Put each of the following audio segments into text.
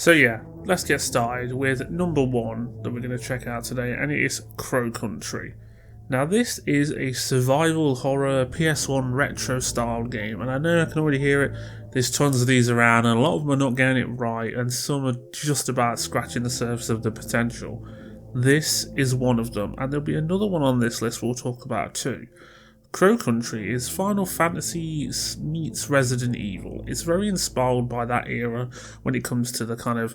So yeah, let's get started with number one that we're going to check out today, and it is Crow Country. Now this is a survival horror PS1 retro style game, and I know I can already hear it. There's tons of these around, and a lot of them are not getting it right, and some are just about scratching the surface of the potential. This is one of them, and there'll be another one on this list we'll talk about too. Crow Country is Final Fantasy meets Resident Evil. It's very inspired by that era when it comes to the kind of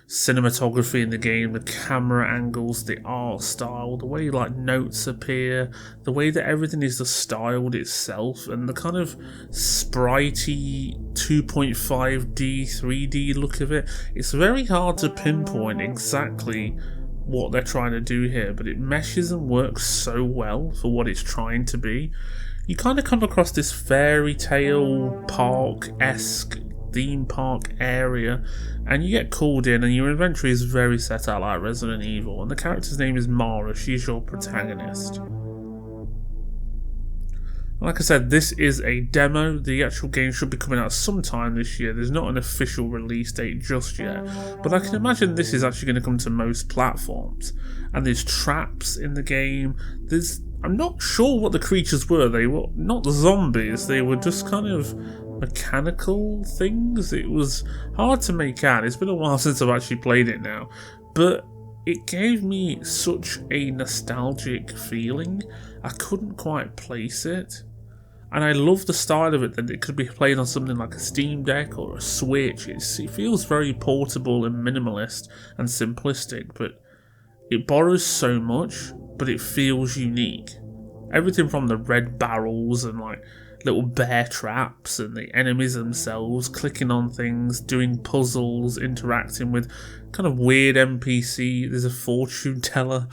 cinematography in the game, the camera angles, the art style, the way like notes appear, the way that everything is just styled itself, and the kind of spritey 2.5D, 3D look of it. It's very hard to pinpoint exactly what they're trying to do here, but it meshes and works so well for what it's trying to be. You kind of come across this fairy tale park-esque theme park area, and you get called in, and your inventory is very set out like Resident Evil, and the character's name is Mara. She's your protagonist. Like I said, this is a demo. The actual game should be coming out sometime this year. There's not an official release date just yet, but I can imagine this is actually going to come to most platforms. And there's traps in the game. I'm not sure what the creatures were. They were not zombies. They were just kind of mechanical things. It was hard to make out. It's been a while since I've actually played it now, but it gave me such a nostalgic feeling. I couldn't quite place it. And I love the style of it, that it could be played on something like a Steam Deck or a Switch. It feels very portable and minimalist and simplistic, but it borrows so much, but it feels unique. Everything from the red barrels and like little bear traps, and the enemies themselves, clicking on things, doing puzzles, interacting with kind of weird NPC, there's a fortune teller,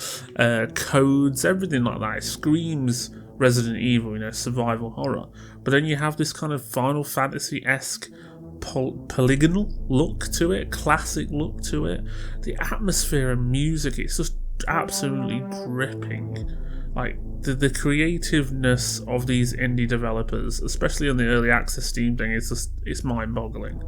codes, everything like that. It screams Resident Evil, survival horror. But then you have this kind of Final Fantasy-esque polygonal look to it, classic look to it. The atmosphere and music, it's just absolutely dripping. Like the creativeness of these indie developers, especially on the early access Steam thing, it's mind-boggling.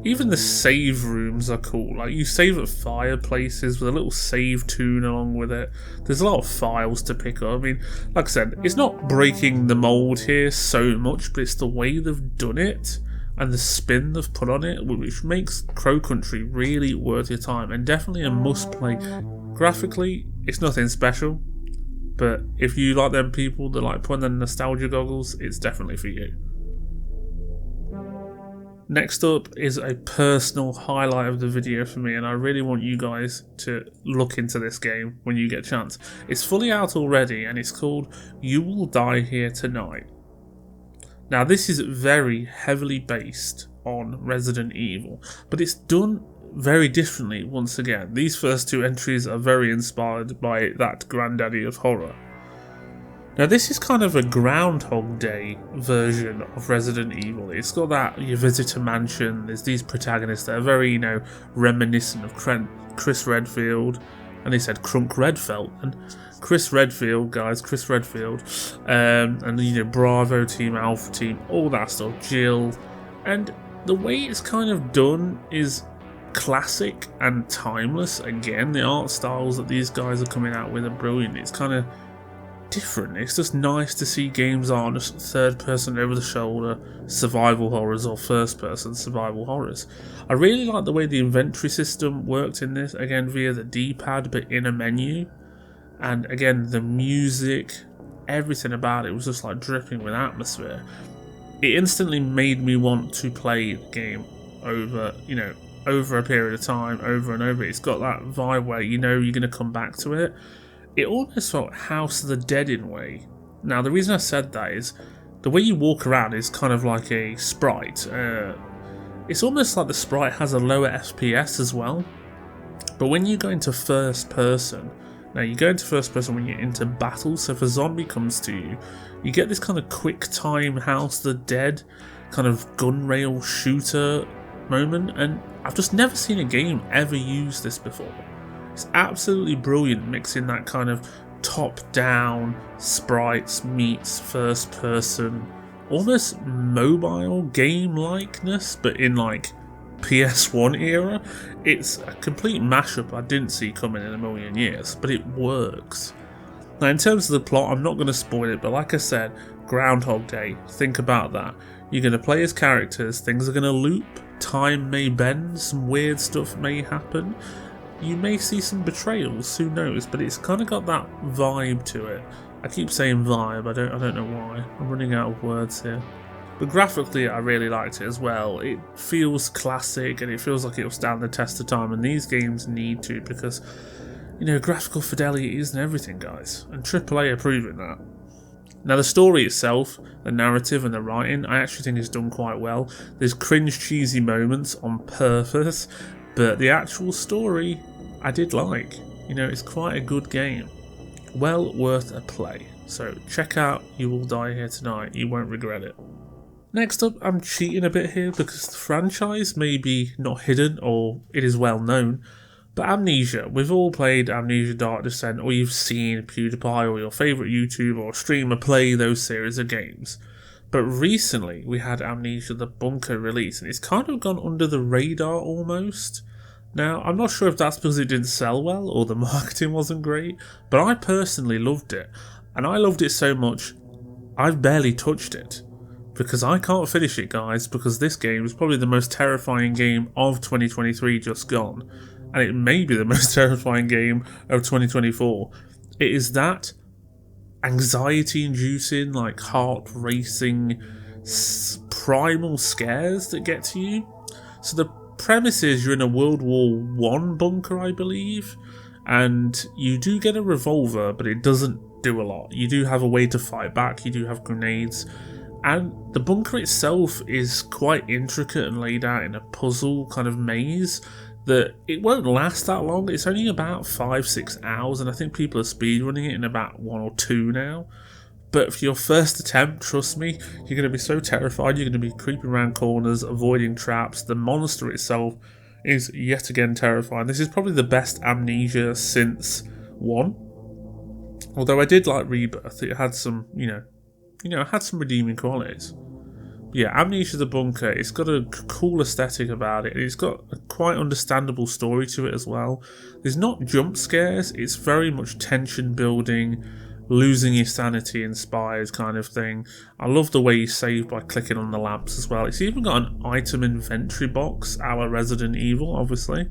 Even the save rooms are cool. Like, you save at fireplaces with a little save tune along with it. There's a lot of files to pick up. I mean, like I said, it's not breaking the mold here so much, but it's the way they've done it and the spin they've put on it, which makes Crow Country really worth your time, and definitely a must-play. Graphically, it's nothing special, but if you like them people that like putting the nostalgia goggles, it's definitely for you. Next up is a personal highlight of the video for me, and I really want you guys to look into this game when you get a chance. It's fully out already, and it's called You Will Die Here Tonight. Now this is very heavily based on Resident Evil, but it's done very differently once again. These first two entries are very inspired by that granddaddy of horror. Now this is kind of a Groundhog Day version of Resident Evil. It's got that, you visit a mansion, there's these protagonists that are very, reminiscent of Chris Redfield, and they said Crunk Redfeld, and Chris Redfield, guys, Chris Redfield, and Bravo team, Alpha team, all that stuff, Jill, and the way it's kind of done is classic and timeless. Again, the art styles that these guys are coming out with are brilliant. It's kind of different. It's just nice to see games aren't just third person over the shoulder survival horrors or first person survival horrors. I really like the way the inventory system worked in this, again via the D-pad but in a menu, and again the music, everything about it was just like dripping with atmosphere. It instantly made me want to play the game over a period of time, over and over. It's got that vibe where you're going to come back to it. It almost felt House of the Dead in a way. Now, the reason I said that is the way you walk around is kind of like a sprite. It's almost like the sprite has a lower FPS as well. But when you go into first person, now you go into first person when you're into battle, so if a zombie comes to you, you get this kind of quick time House of the Dead kind of gun rail shooter moment, and I've just never seen a game ever use this before. It's absolutely brilliant, mixing that kind of top-down sprites meets first-person, almost mobile game-likeness, but in like PS1 era. It's a complete mashup I didn't see coming in a million years, but it works. Now, in terms of the plot, I'm not going to spoil it, but like I said, Groundhog Day, think about that. You're going to play as characters, things are going to loop, time may bend, some weird stuff may happen. You may see some betrayals, who knows, but it's kind of got that vibe to it. I keep saying vibe, I don't know why. I'm running out of words here. But graphically, I really liked it as well. It feels classic and it feels like it'll stand the test of time, and these games need to, because, you know, graphical fidelity isn't everything, guys, and AAA are proving that. Now, the story itself, the narrative and the writing, I actually think is done quite well. There's cringe cheesy moments on purpose, but the actual story I did like. You know, it's quite a good game. Well worth a play. So check out You Will Die Here Tonight, you won't regret it. Next up, I'm cheating a bit here because the franchise may be not hidden or it is well known, but Amnesia. We've all played Amnesia Dark Descent, or you've seen PewDiePie or your favourite YouTuber or streamer play those series of games. But recently we had Amnesia The Bunker release, and it's kind of gone under the radar almost. Now, I'm not sure if that's because it didn't sell well or the marketing wasn't great, but I personally loved it. And I loved it so much, I've barely touched it. Because I can't finish it, guys, because this game is probably the most terrifying game of 2023 just gone. And it may be the most terrifying game of 2024. It is that anxiety-inducing, like heart-racing, primal scares that get to you. So the premise is you're in a World War I bunker, I believe, and you do get a revolver, but it doesn't do a lot. You do have a way to fight back, you do have grenades, and the bunker itself is quite intricate and laid out in a puzzle kind of maze that it won't last that long. It's only about 5-6 hours, and I think people are speedrunning it in about 1 or 2 now. But for your first attempt, trust me, you're going to be so terrified. You're going to be creeping around corners, avoiding traps. The monster itself is yet again terrifying. This is probably the best Amnesia since 1. Although I did like Rebirth. It had some, had some redeeming qualities. Yeah, Amnesia The Bunker, it's got a cool aesthetic about it. It's got a quite understandable story to it as well. There's not jump scares. It's very much tension building, losing your sanity inspired kind of thing. I love the way you save by clicking on the lamps as well. It's even got an item inventory box, our Resident Evil, obviously.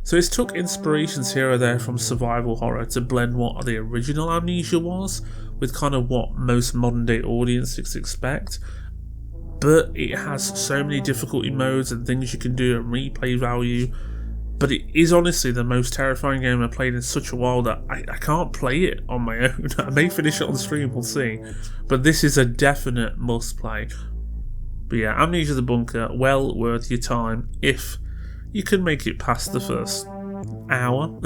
So it's took inspirations here or there from survival horror to blend what the original Amnesia was with kind of what most modern day audiences expect. But it has so many difficulty modes and things you can do and replay value. But it is honestly the most terrifying game I've played in such a while that I can't play it on my own. I may finish it on stream, we'll see. But this is a definite must play. But yeah, Amnesia The Bunker, well worth your time if you can make it past the first hour.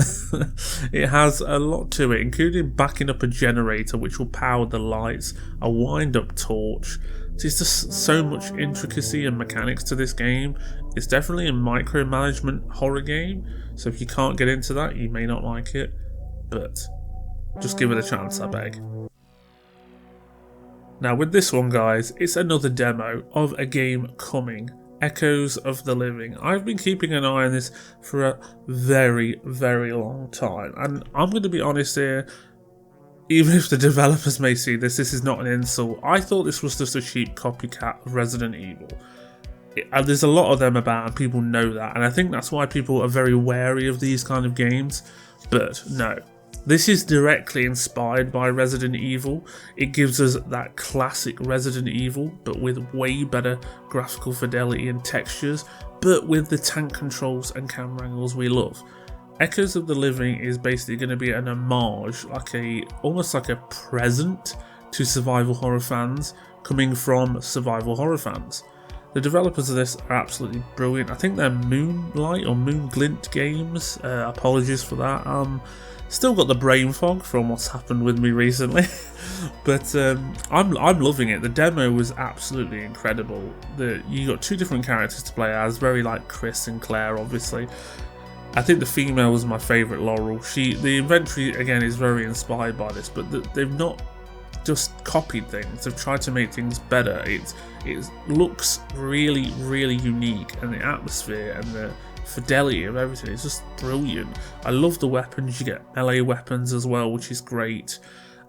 It has a lot to it, including backing up a generator which will power the lights, a wind-up torch. There's just so much intricacy and mechanics to this game. It's definitely a micromanagement horror game, so if you can't get into that, you may not like it, but just give it a chance, I beg. Now with this one, guys, it's another demo of a game coming, Echoes of the Living. I've been keeping an eye on this for a very, very long time, and I'm going to be honest here, even if the developers may see this, this is not an insult. I thought this was just a cheap copycat of Resident Evil. There's a lot of them about and people know that, and I think that's why people are very wary of these kind of games. But no, this is directly inspired by Resident Evil. It gives us that classic Resident Evil, but with way better graphical fidelity and textures, but with the tank controls and camera angles we love. Echoes of the Living is basically going to be an homage, almost like a present to survival horror fans, coming from survival horror fans. The developers of this are absolutely brilliant. I think they're Moonlight or Moonglint Games. Apologies for that. Still got the brain fog from what's happened with me recently, but I'm loving it. The demo was absolutely incredible. You got 2 different characters to play as, very like Chris and Claire, obviously. I think the female was my favourite, Laurel. The inventory again is very inspired by this, but they've not just copied things. They've tried to make things better. It looks really, really unique, and the atmosphere and the fidelity of everything is just brilliant. I love the weapons. You get melee weapons as well, which is great,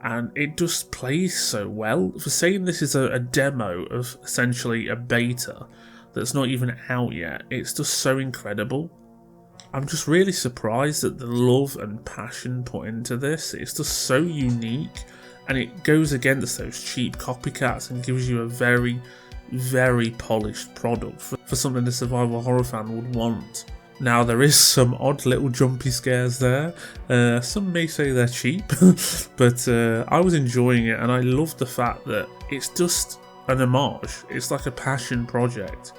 and it just plays so well. For saying this is a demo of essentially a beta that's not even out yet, it's just so incredible. I'm just really surprised at the love and passion put into this. It's just so unique, and it goes against those cheap copycats and gives you a very, very polished product for something a survival horror fan would want. Now, there is some odd little jumpy scares there. Some may say they're cheap, but I was enjoying it, and I love the fact that it's just an homage. It's like a passion project.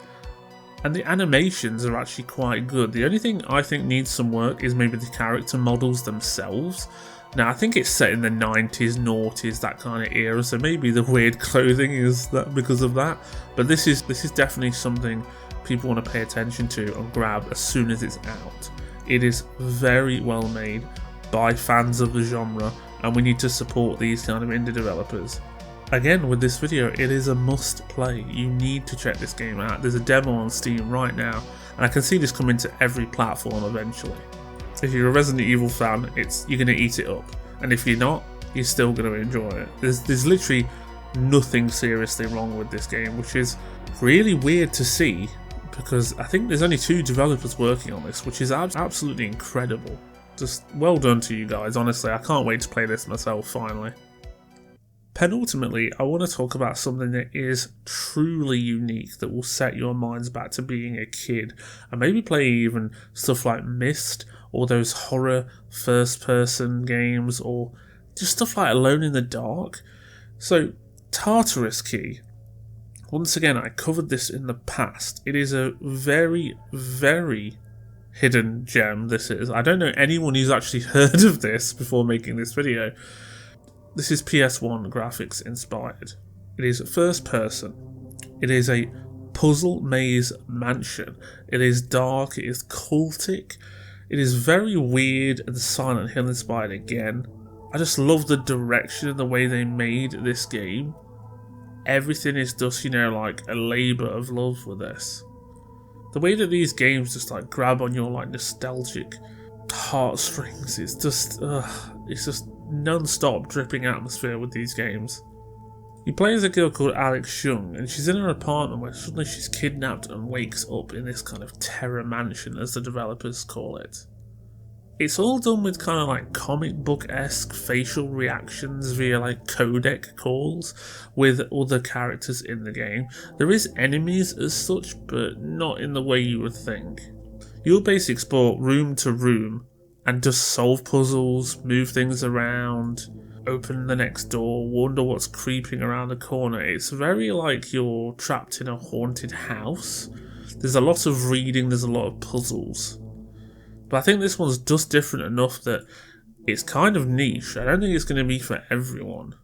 And the animations are actually quite good. The only thing I think needs some work is maybe the character models themselves. Now, I think it's set in the 90s, noughties, that kind of era, so maybe the weird clothing is that because of that. But this is definitely something people want to pay attention to and grab as soon as it's out. It is very well made by fans of the genre, and we need to support these kind of indie developers. Again, with this video, it is a must play. You need to check this game out. There's a demo on Steam right now, and I can see this coming to every platform eventually. If you're a Resident Evil fan, you're going to eat it up, and if you're not, you're still going to enjoy it. There's literally nothing seriously wrong with this game, which is really weird to see, because I think there's only 2 developers working on this, which is absolutely incredible. Just well done to you guys, honestly. I can't wait to play this myself finally. Penultimately, I want to talk about something that is truly unique, that will set your minds back to being a kid, and maybe play even stuff like Myst, or those horror first-person games, or just stuff like Alone in the Dark. So, Tartarus Key. Once again, I covered this in the past. It is a very, very hidden gem, this is. I don't know anyone who's actually heard of this before making this video. This is PS1 graphics inspired. It is first person. It is a puzzle maze mansion. It is dark, it is cultic. It is very weird and Silent Hill inspired again. I just love the direction and the way they made this game. Everything is just, like a labour of love with this. The way that these games just like grab on your like nostalgic heartstrings, it's just non-stop dripping atmosphere with these games. You play as a girl called Alex Young, and she's in her apartment where suddenly she's kidnapped and wakes up in this kind of terror mansion, as the developers call it. It's all done with kind of like comic book-esque facial reactions via like codec calls with other characters in the game. There is enemies as such, but not in the way you would think. You'll basically explore room to room and just solve puzzles, move things around, open the next door, wonder what's creeping around the corner. It's very like you're trapped in a haunted house. There's a lot of reading, there's a lot of puzzles. But I think this one's just different enough that it's kind of niche. I don't think it's going to be for everyone.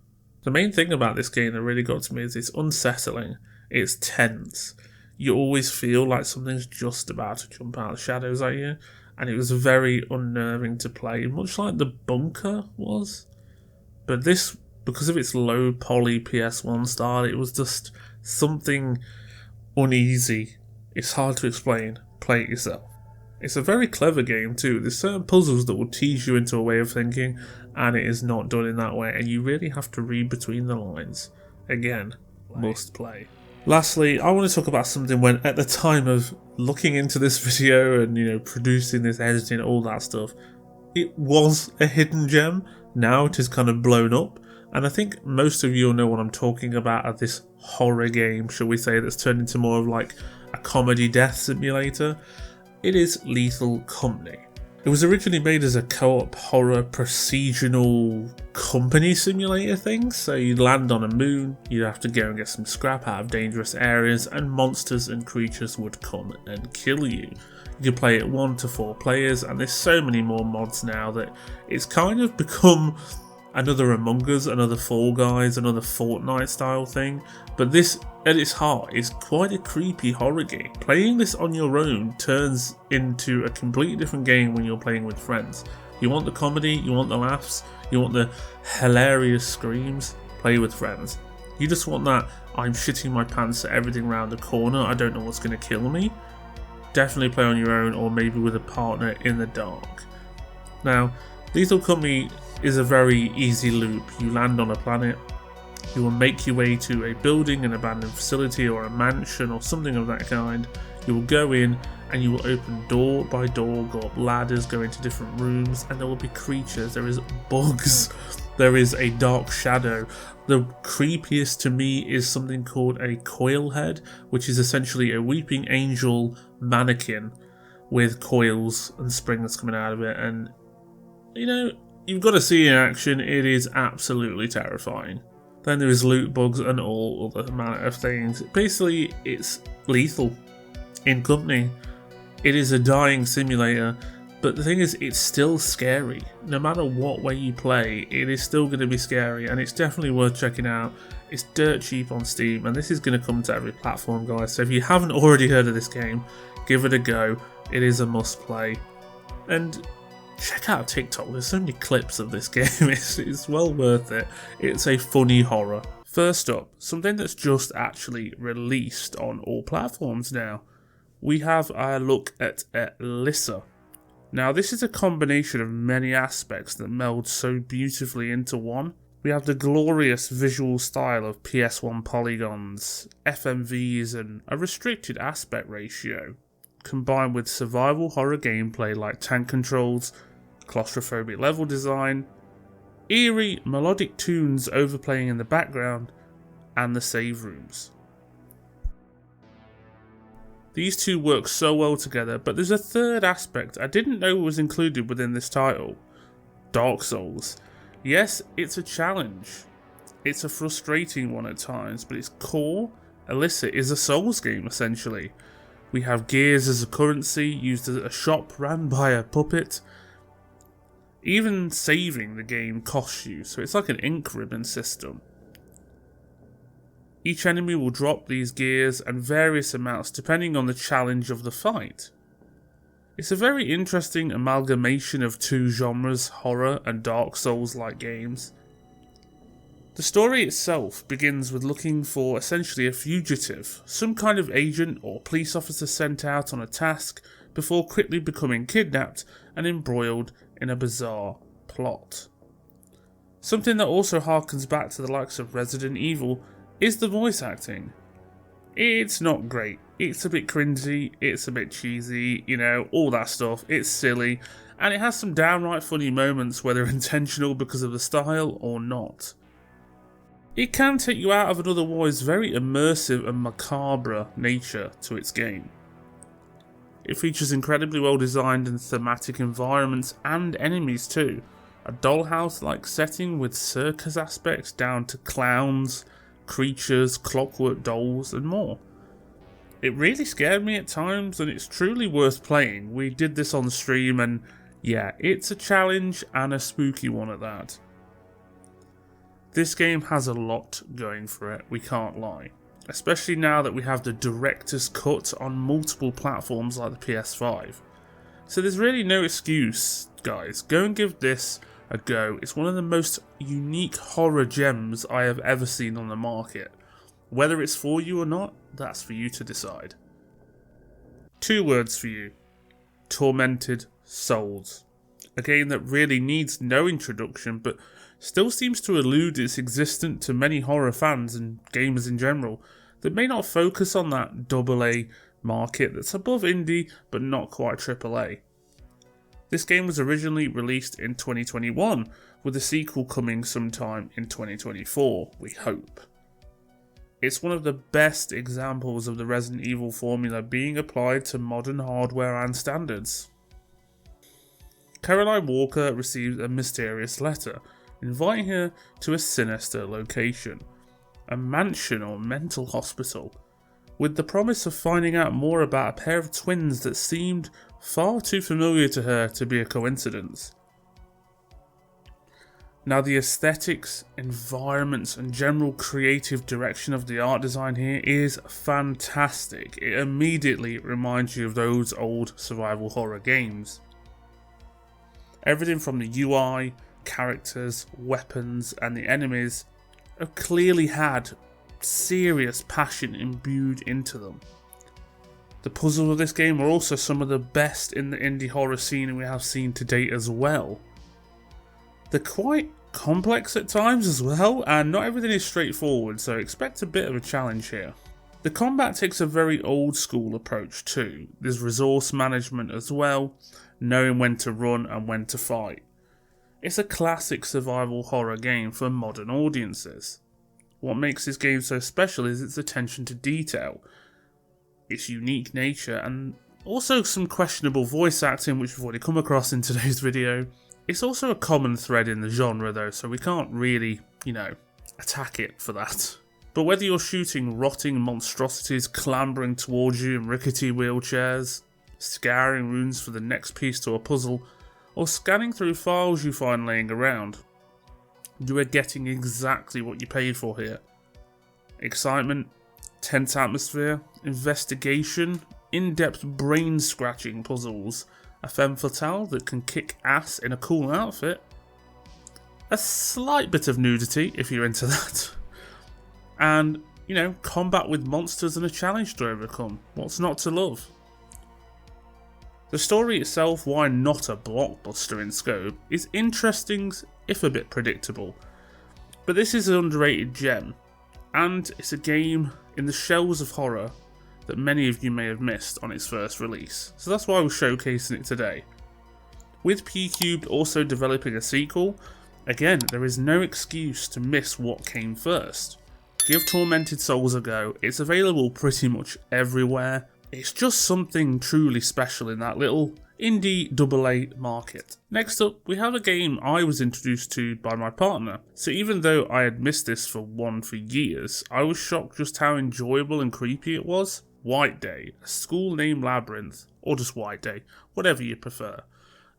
The main thing about this game that really got to me is it's unsettling, it's tense. You always feel like something's just about to jump out of the shadows at you. And it was very unnerving to play, much like The Bunker was. But this, because of its low poly PS1 style, it was just something uneasy. It's hard to explain. Play it yourself. It's a very clever game too. There's certain puzzles that will tease you into a way of thinking, and it is not done in that way, and you really have to read between the lines. Again, must play. Lastly, I want to talk about something when, at the time of looking into this video and, producing this, editing, all that stuff, it was a hidden gem. Now it is kind of blown up, and I think most of you will know what I'm talking about at this horror game, shall we say, that's turned into more of like a comedy death simulator. It is Lethal Company. It was originally made as a co-op horror procedural company simulator thing, so you'd land on a moon, you'd have to go and get some scrap out of dangerous areas, and monsters and creatures would come and kill you. You could play it 1 to 4 players, and there's so many more mods now that it's kind of become another Among Us, another Fall Guys, another Fortnite style thing. But this, at its heart, is quite a creepy horror game. Playing this on your own turns into a completely different game when you're playing with friends. You want the comedy, you want the laughs, you want the hilarious screams. play with friends. You just want that I'm shitting my pants at everything around the corner, I don't know what's going to kill me. Definitely play on your own or maybe with a partner in the dark. Now, Lethal Company is a very easy loop. You land on a planet, you will make your way to a building, an abandoned facility or a mansion or something of that kind. You will go in and you will open door by door, go up ladders, go into different rooms, and there will be creatures, there is bugs, there is a dark shadow. The creepiest to me is something called a coil head, which is essentially a weeping angel mannequin with coils and springs coming out of it, and you know, you've got to see it in action, it is absolutely terrifying. Then there is loot bugs and all other manner of things. Basically, it's Lethal in Company. It is a dying simulator, but the thing is, it's still scary. No matter what way you play, it is still going to be scary, and it's definitely worth checking out. It's dirt cheap on Steam, and this is going to come to every platform, guys. So if you haven't already heard of this game, give it a go. It is a must play. And check out TikTok, there's so many clips of this game, it's well worth it. It's a funny horror. First up, something that's just actually released on all platforms now. We have a look at Alisa. Now this is a combination of many aspects that meld so beautifully into one. We have the glorious visual style of PS1 polygons, FMVs and a restricted aspect ratio, combined with survival horror gameplay like tank controls, claustrophobic level design, eerie melodic tunes overplaying in the background, and the save rooms. These two work so well together, but there's a third aspect I didn't know was included within this title. Dark Souls. Yes, it's a challenge. It's a frustrating one at times, but its core, Alisa, is a Souls game essentially. We have gears as a currency, used as a shop ran by a puppet. Even saving the game costs you, so it's like an ink ribbon system. Each enemy will drop these gears and various amounts depending on the challenge of the fight. It's a very interesting amalgamation of two genres, horror and Dark Souls-like games. The story itself begins with looking for essentially a fugitive, some kind of agent or police officer sent out on a task before quickly becoming kidnapped and embroiled in a bizarre plot. Something that also harkens back to the likes of Resident Evil is the voice acting. It's not great, it's a bit cringy, it's a bit cheesy, you know, all that stuff, it's silly, and it has some downright funny moments, whether intentional because of the style or not. It can take you out of an otherwise very immersive and macabre nature to its game. It features incredibly well designed and thematic environments and enemies too. A dollhouse-like setting with circus aspects down to clowns, creatures, clockwork dolls and more. It really scared me at times and it's truly worth playing. We did this on stream and yeah, it's a challenge and a spooky one at that. This game has a lot going for it, we can't lie. Especially now that we have the director's cut on multiple platforms like the PS5. So there's really no excuse, guys. Go and give this a go. It's one of the most unique horror gems I have ever seen on the market. Whether it's for you or not, that's for you to decide. 2 words for you. Tormented Souls. A game that really needs no introduction, but still seems to elude its existence to many horror fans and gamers in general that may not focus on that AA market that's above indie but not quite AAA. This game was originally released in 2021, with the sequel coming sometime in 2024, we hope. It's one of the best examples of the Resident Evil formula being applied to modern hardware and standards. Caroline Walker receives a mysterious letter inviting her to a sinister location, a mansion or mental hospital, with the promise of finding out more about a pair of twins that seemed far too familiar to her to be a coincidence. Now the aesthetics, environments and general creative direction of the art design here is fantastic. It immediately reminds you of those old survival horror games. Everything from the UI, characters, weapons and the enemies have clearly had serious passion imbued into them. The puzzles of this game are also some of the best in the indie horror scene we have seen to date as well. They're quite complex at times as well, and not everything is straightforward, so expect a bit of a challenge here. The combat takes a very old school approach too. There's resource management as well, knowing when to run and when to fight. It's a classic survival horror game for modern audiences. What makes this game so special is its attention to detail, its unique nature, and also some questionable voice acting, which we've already come across in today's video. It's also a common thread in the genre though, so we can't really, attack it for that. But whether you're shooting rotting monstrosities clambering towards you in rickety wheelchairs, scouring runes for the next piece to a puzzle, or scanning through files you find laying around, you are getting exactly what you paid for here. Excitement, tense atmosphere, investigation, in-depth brain-scratching puzzles, a femme fatale that can kick ass in a cool outfit, a slight bit of nudity if you're into that, and, combat with monsters and a challenge to overcome. What's not to love? The story itself, why not a blockbuster in scope, is interesting if a bit predictable. But this is an underrated gem, and it's a game in the shelves of horror that many of you may have missed on its first release. So that's why we're showcasing it today. With P-Cubed also developing a sequel, again, there is no excuse to miss what came first. Give Tormented Souls a go. It's available pretty much everywhere. It's just something truly special in that little indie AA market. Next up, we have a game I was introduced to by my partner. So even though I had missed this for years, I was shocked just how enjoyable and creepy it was. White Day, a school named Labyrinth, or just White Day, whatever you prefer.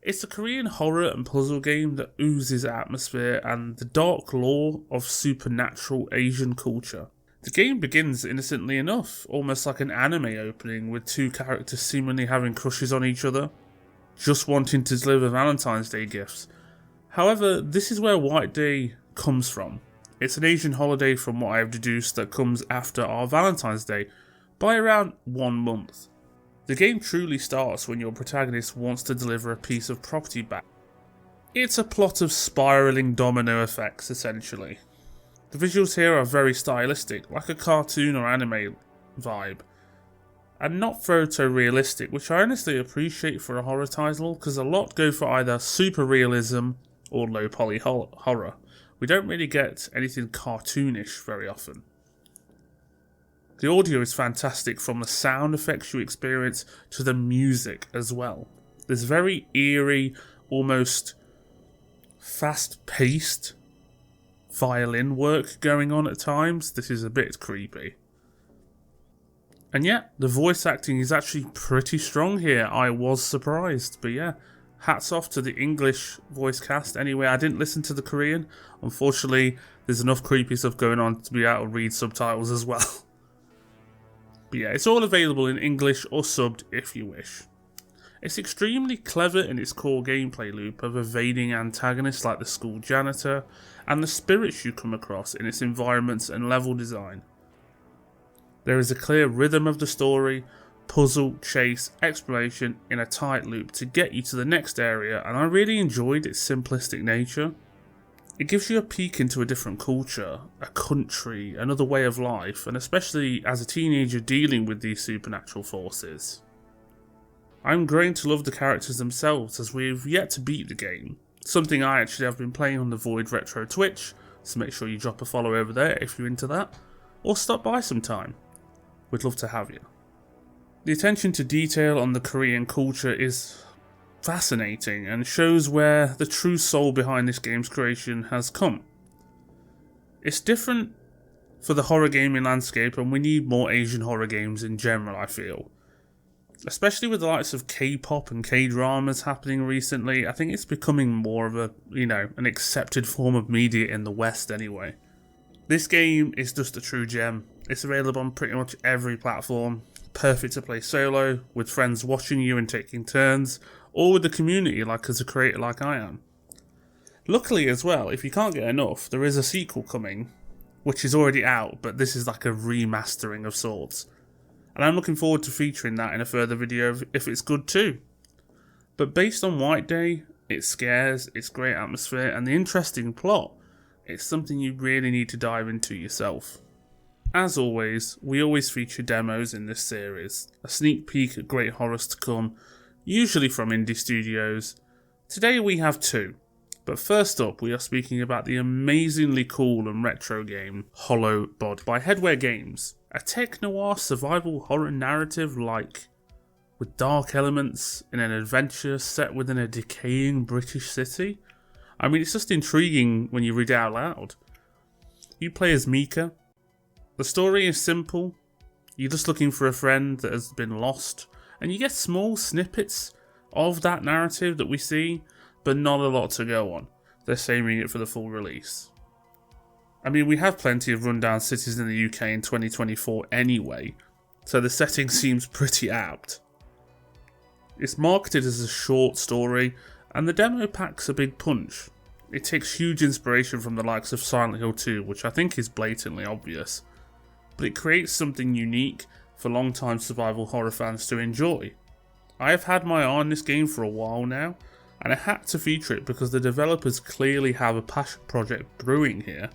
It's a Korean horror and puzzle game that oozes atmosphere and the dark lore of supernatural Asian culture. The game begins innocently enough, almost like an anime opening, with two characters seemingly having crushes on each other, just wanting to deliver Valentine's Day gifts. However, this is where White Day comes from. It's an Asian holiday from what I have deduced that comes after our Valentine's Day, by around 1 month. The game truly starts when your protagonist wants to deliver a piece of property back. It's a plot of spiralling domino effects, essentially. The visuals here are very stylistic, like a cartoon or anime vibe, and not photorealistic, which I honestly appreciate for a horror title, because a lot go for either super realism or low poly horror. We don't really get anything cartoonish very often. The audio is fantastic, from the sound effects you experience to the music as well. There's very eerie, almost fast-paced violin work going on at times. This is a bit creepy. And yeah, the voice acting is actually pretty strong here. I was surprised, but yeah, hats off to the English voice cast. Anyway, I didn't listen to the Korean. Unfortunately, there's enough creepy stuff going on to be able to read subtitles as well. But yeah, it's all available in English or subbed if you wish. It's extremely clever in its core gameplay loop of evading antagonists like the school janitor, and the spirits you come across in its environments and level design. There is a clear rhythm of the story, puzzle, chase, exploration in a tight loop to get you to the next area, and I really enjoyed its simplistic nature. It gives you a peek into a different culture, a country, another way of life, and especially as a teenager dealing with these supernatural forces. I'm growing to love the characters themselves, as we've yet to beat the game, something I actually have been playing on the VoidRetro Twitch, so make sure you drop a follow over there if you're into that, or stop by sometime. We'd love to have you. The attention to detail on the Korean culture is fascinating and shows where the true soul behind this game's creation has come. It's different for the horror gaming landscape, and we need more Asian horror games in general, I feel. Especially with the likes of K-pop and K-dramas happening recently, I think it's becoming more of a, an accepted form of media in the West anyway. This game is just a true gem. It's available on pretty much every platform, perfect to play solo, with friends watching you and taking turns, or with the community like as a creator like I am. Luckily as well, if you can't get enough, there is a sequel coming, which is already out, but this is like a remastering of sorts. And I'm looking forward to featuring that in a further video if it's good too. But based on White Day, it scares, it's great atmosphere, and the interesting plot, it's something you really need to dive into yourself. As always, we always feature demos in this series, a sneak peek at great horrors to come, usually from indie studios. Today we have two, but first up we are speaking about the amazingly cool and retro game Hollow Body by Headwear Games, a tech-noir survival horror narrative with dark elements in an adventure set within a decaying British city. I mean, it's just intriguing when you read it out loud. You play as Mika. The story is simple. You're just looking for a friend that has been lost, and you get small snippets of that narrative that we see, but not a lot to go on. They're saving it for the full release. I mean, we have plenty of rundown cities in the UK in 2024 anyway, so the setting seems pretty apt. It's marketed as a short story, and the demo packs a big punch. It takes huge inspiration from the likes of Silent Hill 2, which I think is blatantly obvious, but it creates something unique for long-time survival horror fans to enjoy. I have had my eye on this game for a while now, and I had to feature it because the developers clearly have a passion project brewing here,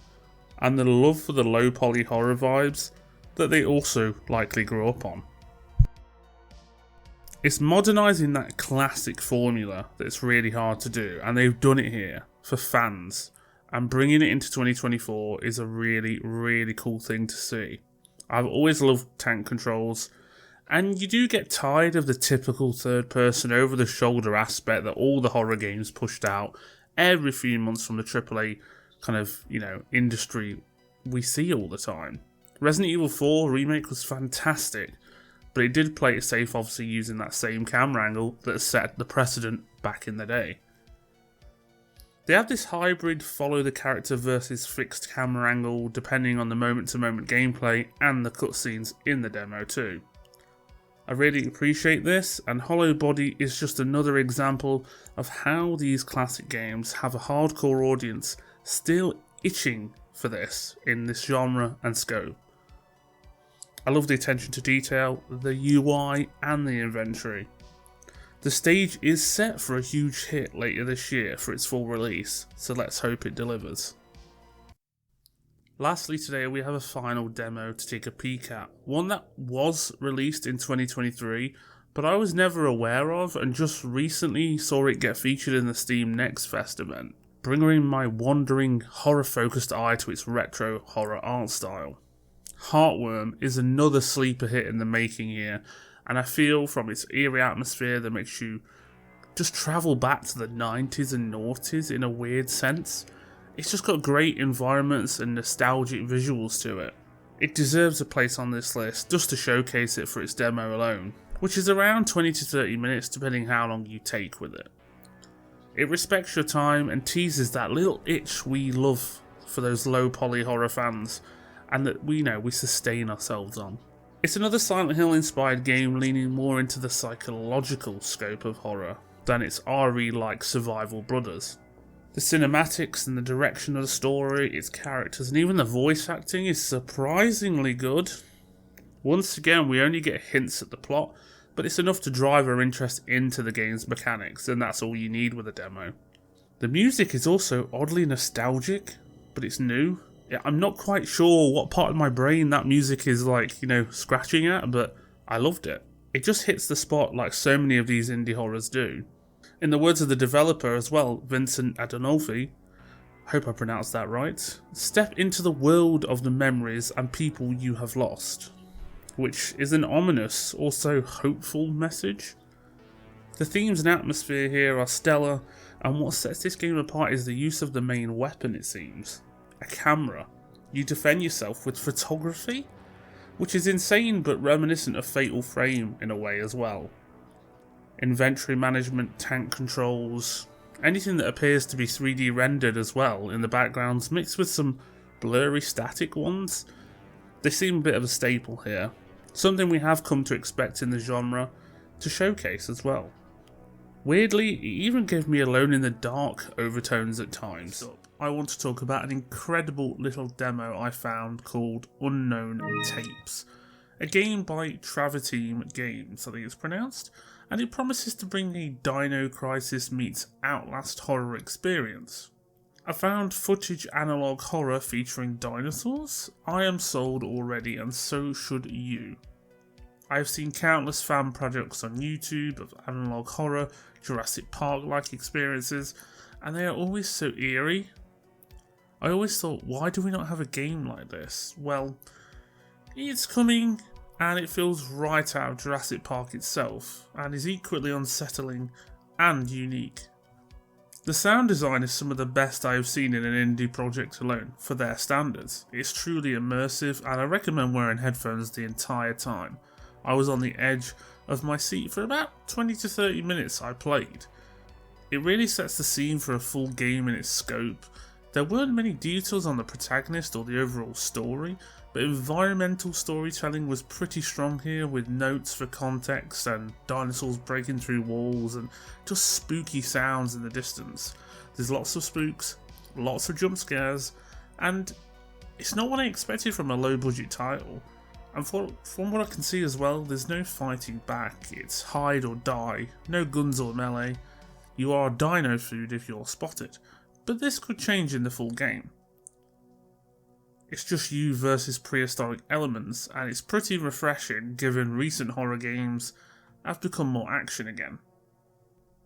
and the love for the low poly horror vibes that they also likely grew up on. It's modernising that classic formula that's really hard to do, and they've done it here for fans, and bringing it into 2024 is a really, really cool thing to see. I've always loved tank controls, and you do get tired of the typical third-person over-the-shoulder aspect that all the horror games pushed out every few months from the AAA kind of, industry we see all the time. Resident Evil 4 Remake was fantastic, but it did play it safe, obviously using that same camera angle that set the precedent back in the day. They have this hybrid follow the character versus fixed camera angle depending on the moment-to-moment gameplay and the cutscenes in the demo too. I really appreciate this, and Hollow Body is just another example of how these classic games have a hardcore audience still itching for this in this genre and scope. I love the attention to detail, the UI and the inventory. The stage is set for a huge hit later this year for its full release, so let's hope it delivers. Lastly today we have a final demo to take a peek at, one that was released in 2023 but I was never aware of and just recently saw it get featured in the Steam Next Fest event, bringing my wandering horror focused eye to its retro horror art style. Heartworm is another sleeper hit in the making here, and I feel from its eerie atmosphere that makes you just travel back to the 90s and noughties in a weird sense. It's just got great environments and nostalgic visuals to it. It deserves a place on this list just to showcase it for its demo alone, which is around 20 to 30 minutes depending how long you take with it. It respects your time and teases that little itch we love for those low poly horror fans and that we sustain ourselves on. It's another Silent Hill inspired game leaning more into the psychological scope of horror than its RE-like survival brothers. The cinematics and the direction of the story, its characters, and even the voice acting is surprisingly good. Once again, we only get hints at the plot, but it's enough to drive our interest into the game's mechanics, and that's all you need with a demo. The music is also oddly nostalgic, but it's new. I'm not quite sure what part of my brain that music is scratching at, but I loved it. It just hits the spot like so many of these indie horrors do. In the words of the developer as well, Vincent Adonolfi, hope I pronounced that right, step into the world of the memories and people you have lost, which is an ominous, also hopeful message. The themes and atmosphere here are stellar, and what sets this game apart is the use of the main weapon, it seems. A camera. You defend yourself with photography, which is insane but reminiscent of Fatal Frame in a way as well. Inventory management, tank controls, anything that appears to be 3D rendered as well in the backgrounds mixed with some blurry static ones. They seem a bit of a staple here, something we have come to expect in the genre to showcase as well. Weirdly, it even gave me Alone in the Dark overtones at times. I want to talk about an incredible little demo I found called Unknown Tapes, a game by Travertine Games, I think it's pronounced, and it promises to bring a Dino Crisis meets Outlast horror experience. I found footage analog horror featuring dinosaurs. I am sold already, and so should you. I have seen countless fan projects on YouTube of analog horror, Jurassic Park-like experiences, and they are always so eerie. I always thought, why do we not have a game like this? Well, it's coming, and it feels right out of Jurassic Park itself, and is equally unsettling and unique. The sound design is some of the best I have seen in an indie project alone, for their standards. It's truly immersive, and I recommend wearing headphones the entire time. I was on the edge of my seat for about 20 to 30 minutes I played. It really sets the scene for a full game in its scope. There weren't many details on the protagonist or the overall story, but environmental storytelling was pretty strong here, with notes for context and dinosaurs breaking through walls and just spooky sounds in the distance. There's lots of spooks, lots of jump scares, and it's not what I expected from a low budget title. And from what I can see as well, there's no fighting back, it's hide or die, no guns or melee. You are dino food if you're spotted, but this could change in the full game. It's just you versus prehistoric elements, and it's pretty refreshing given recent horror games have become more action again.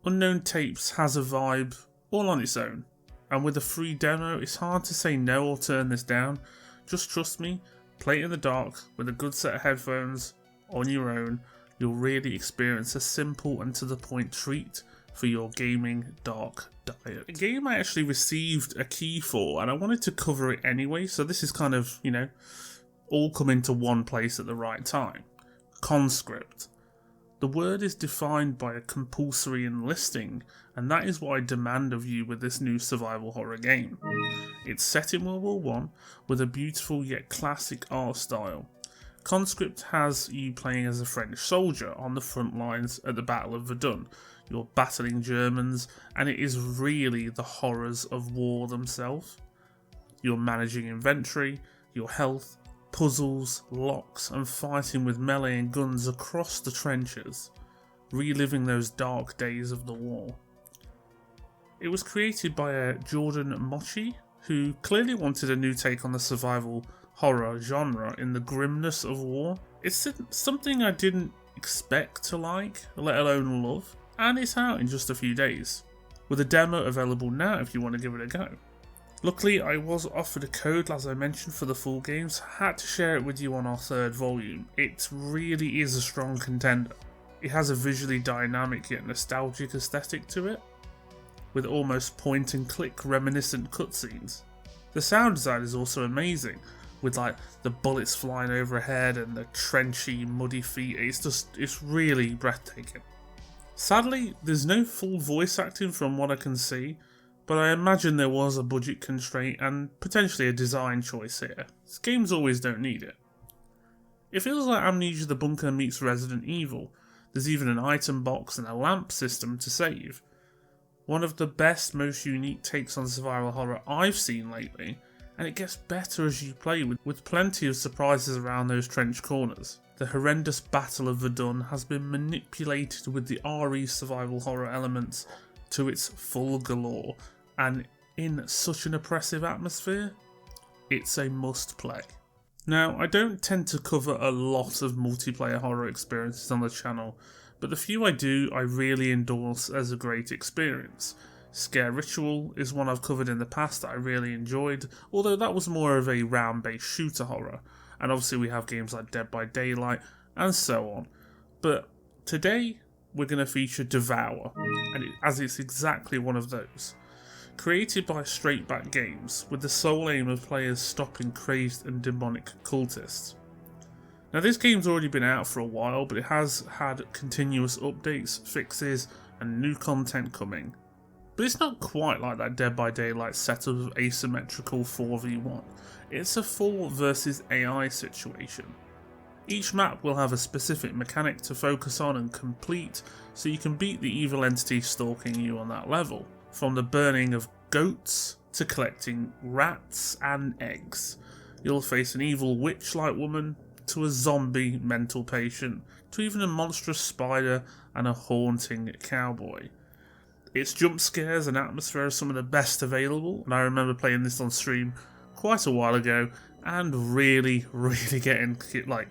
Unknown Tapes has a vibe all on its own, and with a free demo it's hard to say no or turn this down. Just trust me, play it in the dark with a good set of headphones on your own. You'll really experience a simple and to the point treat for your gaming dark diet. A game I actually received a key for, and I wanted to cover it anyway, so this is kind of, all come into one place at the right time. Conscript. The word is defined by a compulsory enlisting, and that is what I demand of you with this new survival horror game. It's set in World War I with a beautiful yet classic art style. Conscript has you playing as a French soldier on the front lines at the Battle of Verdun. You're battling Germans, and it is really the horrors of war themselves. You're managing inventory, your health, puzzles, locks, and fighting with melee and guns across the trenches, reliving those dark days of the war. It was created by Jordan Mochi, who clearly wanted a new take on the survival horror genre in the grimness of war. It's something I didn't expect to like, let alone love, and it's out in just a few days, with a demo available now if you want to give it a go. Luckily, I was offered a code, as I mentioned, for the full games. I had to share it with you on our third volume. It really is a strong contender. It has a visually dynamic yet nostalgic aesthetic to it, with almost point and click reminiscent cutscenes. The sound design is also amazing, with the bullets flying overhead and the trenchy, muddy feet. It's really breathtaking. Sadly, there's no full voice acting from what I can see, but I imagine there was a budget constraint and potentially a design choice here. These games always don't need it. It feels like Amnesia The Bunker meets Resident Evil. There's even an item box and a lamp system to save. One of the best, most unique takes on survival horror I've seen lately, and it gets better as you play with plenty of surprises around those trench corners. The horrendous Battle of Verdun has been manipulated with the RE survival horror elements to its full galore, and in such an oppressive atmosphere, it's a must play. Now, I don't tend to cover a lot of multiplayer horror experiences on the channel, but the few I do, I really endorse as a great experience. Scare Ritual is one I've covered in the past that I really enjoyed, although that was more of a round-based shooter horror, and obviously we have games like Dead by Daylight and so on. But today we're going to feature Devour, as it's exactly one of those. Created by Straight Back Games, with the sole aim of players stopping crazed and demonic cultists. Now this game's already been out for a while, but it has had continuous updates, fixes and new content coming. But it's not quite like that Dead by Daylight setup of asymmetrical 4v1. It's a full versus AI situation. Each map will have a specific mechanic to focus on and complete, so you can beat the evil entity stalking you on that level. From the burning of goats, to collecting rats and eggs. You'll face an evil witch-like woman, to a zombie mental patient, to even a monstrous spider and a haunting cowboy. Its jump scares and atmosphere are some of the best available, and I remember playing this on stream quite a while ago and really getting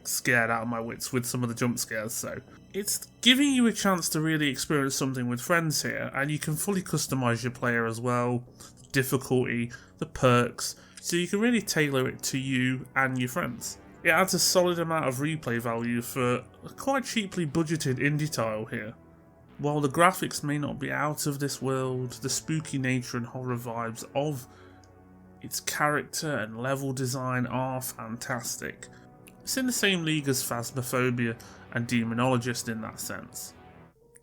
scared out of my wits with some of the jump scares. So it's giving you a chance to really experience something with friends here, and you can fully customize your player as well, the difficulty, the perks, so you can really tailor it to you and your friends. It adds a solid amount of replay value for a quite cheaply budgeted indie title here. While the graphics may not be out of this world, the spooky nature and horror vibes of its character and level design are fantastic. It's in the same league as Phasmophobia and Demonologist in that sense.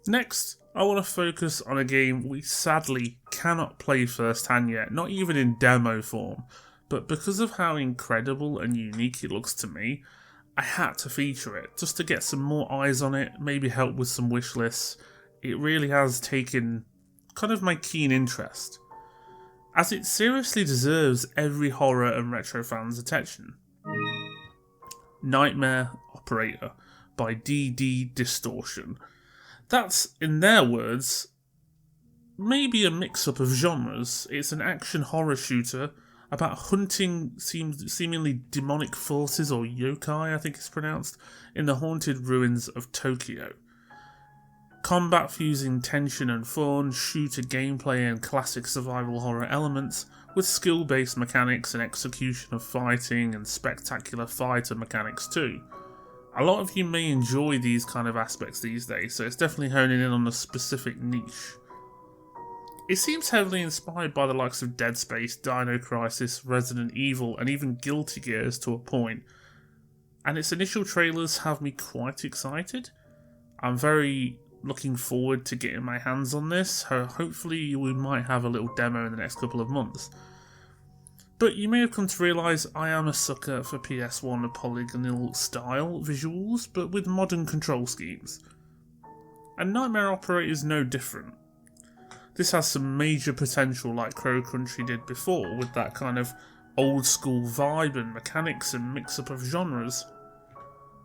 Next, I want to focus on a game we sadly cannot play firsthand yet, not even in demo form, but because of how incredible and unique it looks to me, I had to feature it, just to get some more eyes on it, maybe help with some wish lists. It really has taken kind of my keen interest, as it seriously deserves every horror and retro fan's attention. Nightmare Operator by DD Distortion. That's, in their words, maybe a mix-up of genres. It's an action horror shooter about hunting seemingly demonic forces, or yokai I think it's pronounced, in the haunted ruins of Tokyo. Combat fusing tension and fun, shooter gameplay and classic survival horror elements, with skill-based mechanics and execution of fighting and spectacular fighter mechanics too. A lot of you may enjoy these kind of aspects these days, so it's definitely honing in on a specific niche. It seems heavily inspired by the likes of Dead Space, Dino Crisis, Resident Evil, and even Guilty Gears to a point, and its initial trailers have me quite excited. I'm very looking forward to getting my hands on this. Hopefully we might have a little demo in the next couple of months. But you may have come to realise I am a sucker for PS1 polygonal style visuals, but with modern control schemes. And Nightmare Operator is no different. This has some major potential like Crow Country did before, with that kind of old school vibe and mechanics and mix up of genres.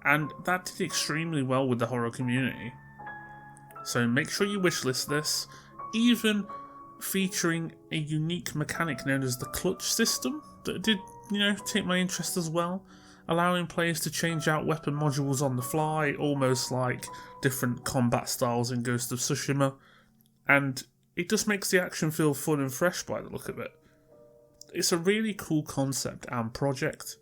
And that did extremely well with the horror community. So make sure you wishlist this, even featuring a unique mechanic known as the clutch system that did, take my interest as well, allowing players to change out weapon modules on the fly, almost like different combat styles in Ghost of Tsushima, and it just makes the action feel fun and fresh by the look of it. It's a really cool concept and project,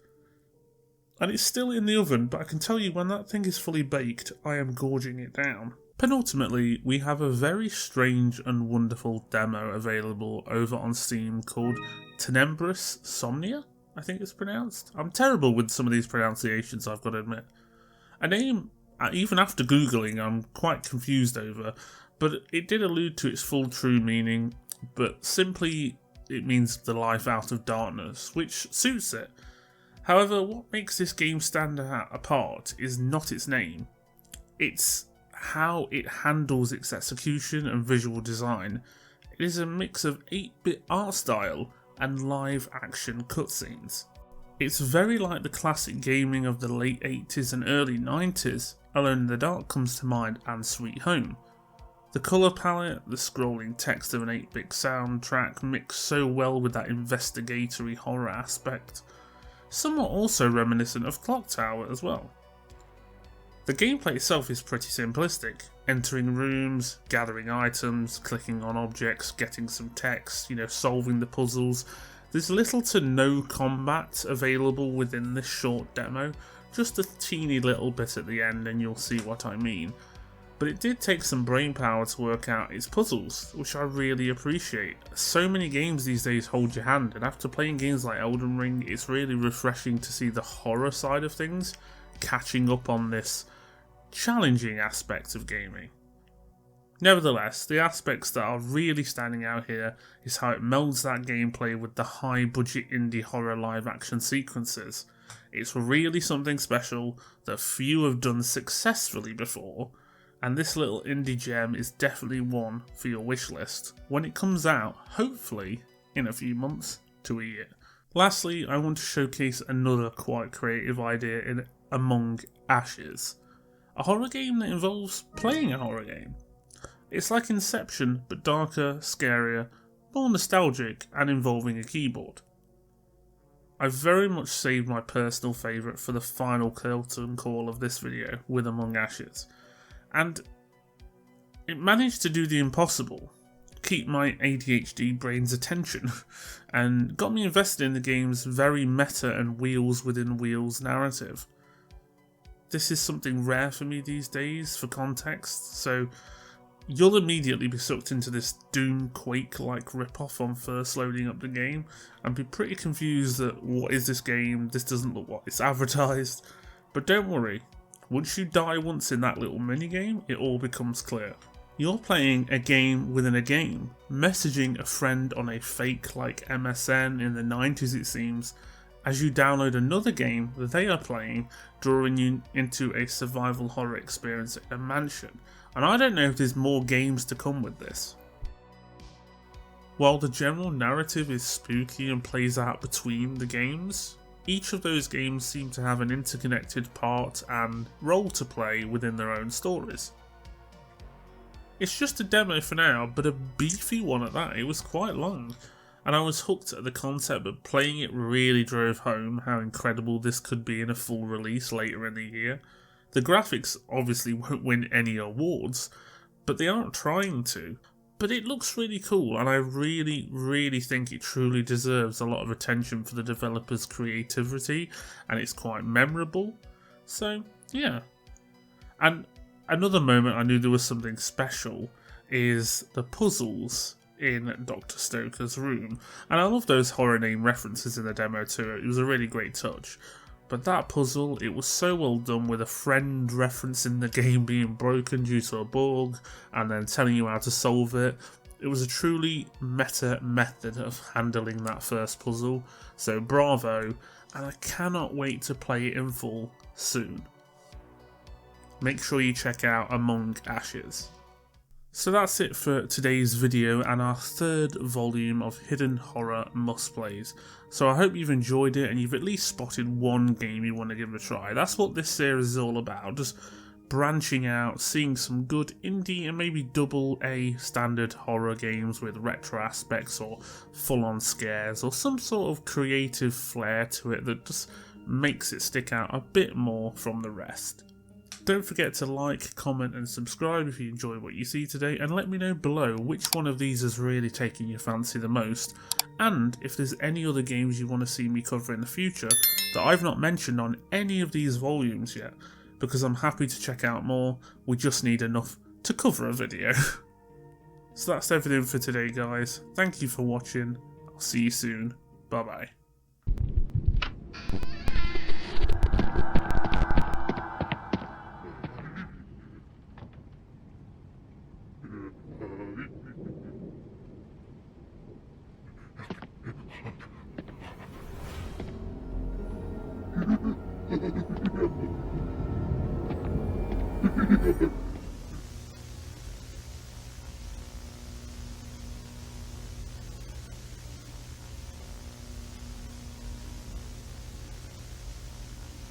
and it's still in the oven, but I can tell you when that thing is fully baked, I am gorging it down. Penultimately, we have a very strange and wonderful demo available over on Steam called Tenebris Sombra, I think it's pronounced. I'm terrible with some of these pronunciations, I've got to admit. A name, even after Googling, I'm quite confused over, but it did allude to its full true meaning, but simply it means the life out of darkness, which suits it. However, what makes this game stand apart is not its name, it's how it handles its execution and visual design. It is a mix of 8-bit art style and live action cutscenes. It's very like the classic gaming of the late 80s and early 90s, Alone in the Dark comes to mind and Sweet Home. The colour palette, the scrolling text of an 8-bit soundtrack mix so well with that investigatory horror aspect, somewhat also reminiscent of Clock Tower as well. The gameplay itself is pretty simplistic, entering rooms, gathering items, clicking on objects, getting some text, solving the puzzles. There's little to no combat available within this short demo, just a teeny little bit at the end and you'll see what I mean. But it did take some brain power to work out its puzzles, which I really appreciate. So many games these days hold your hand, and after playing games like Elden Ring, it's really refreshing to see the horror side of things catching up on this challenging aspect of gaming. Nevertheless, the aspects that are really standing out here is how it melds that gameplay with the high budget indie horror live action sequences. It's really something special that few have done successfully before, and this little indie gem is definitely one for your wish list when it comes out, hopefully in a few months to a year. Lastly, I want to showcase another quite creative idea in Among Ashes, a horror game that involves playing a horror game. It's like Inception, but darker, scarier, more nostalgic, and involving a keyboard. I've very much saved my personal favourite for the final curtain call of this video with Among Ashes, and it managed to do the impossible, keep my ADHD brain's attention, and got me invested in the game's very meta and wheels within wheels narrative. This is something rare for me these days, for context, so you'll immediately be sucked into this Doom Quake-like ripoff on first loading up the game, and be pretty confused that what is this game, this doesn't look what it's advertised. But don't worry, once you die once in that little minigame, it all becomes clear. You're playing a game within a game, messaging a friend on a fake like MSN in the 90s it seems, as you download another game that they are playing, drawing you into a survival horror experience in a mansion. And I don't know if there's more games to come with this. While the general narrative is spooky and plays out between the games, each of those games seem to have an interconnected part and role to play within their own stories. It's just a demo for now, but a beefy one at that. It was quite long, and I was hooked at the concept, but playing it really drove home how incredible this could be in a full release later in the year. The graphics obviously won't win any awards, but they aren't trying to. But it looks really cool, and I really think it truly deserves a lot of attention for the developer's creativity, and it's quite memorable. So, yeah. And another moment I knew there was something special is the puzzles in Dr. Stoker's room. And I love those horror name references in the demo too. It was a really great touch. But that puzzle, it was so well done, with a friend referencing the game being broken due to a bug and then telling you how to solve it. It was a truly meta method of handling that first puzzle, so bravo, and I cannot wait to play it in full soon. Make sure you check out Among Ashes. So that's it for today's video and our third volume of Hidden Horror Must Plays. So I hope you've enjoyed it and you've at least spotted one game you want to give a try. That's what this series is all about, just branching out, seeing some good indie and maybe AA standard horror games with retro aspects or full-on scares or some sort of creative flair to it that just makes it stick out a bit more from the rest. Don't forget to like, comment and subscribe if you enjoy what you see today, and let me know below which one of these has really taken your fancy the most, and if there's any other games you want to see me cover in the future that I've not mentioned on any of these volumes yet, because I'm happy to check out more. We just need enough to cover a video. So that's everything for today guys, thank you for watching, I'll see you soon, bye bye.